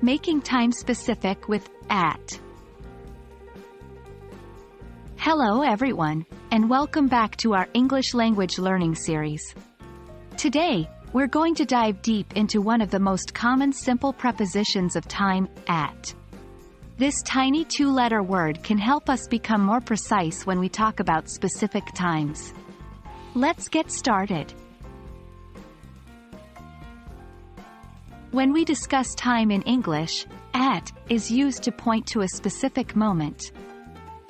Making time specific with at. Hello everyone, and welcome back to our English language learning series. Today, we're going to dive deep into one of the most common simple prepositions of time, at. This tiny two-letter word can help us become more precise when we talk about specific times. Let's get started. When we discuss time in English, at is used to point to a specific moment.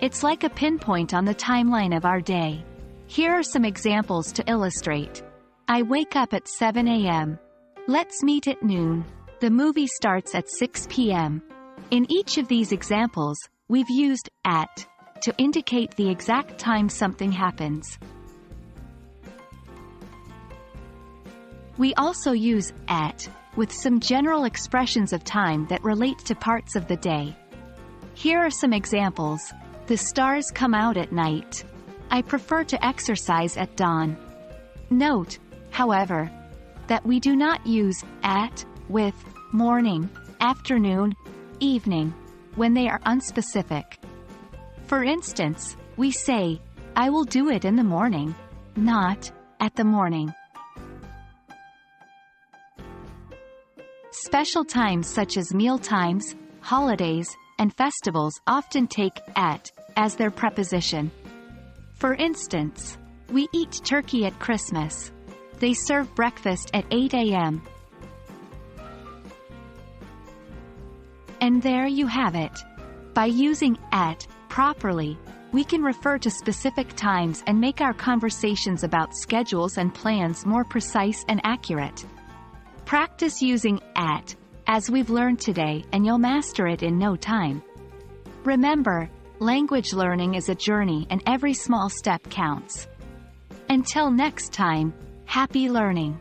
It's like a pinpoint on the timeline of our day. Here are some examples to illustrate. I wake up at 7 a.m. Let's meet at noon. The movie starts at 6 p.m. In each of these examples, we've used at to indicate the exact time something happens. We also use at with some general expressions of time that relate to parts of the day. Here are some examples. The stars come out at night. I prefer to exercise at dawn. Note, however, that we do not use at with morning, afternoon, evening when they are unspecific. For instance, we say, I will do it in the morning, not at the morning. Special times such as meal times, holidays, and festivals often take at as their preposition. For instance, we eat turkey at Christmas. They serve breakfast at 8 a.m. And there you have it. By using at properly, we can refer to specific times and make our conversations about schedules and plans more precise and accurate. Practice using at, as we've learned today, and you'll master it in no time. Remember, language learning is a journey and every small step counts. Until next time, happy learning!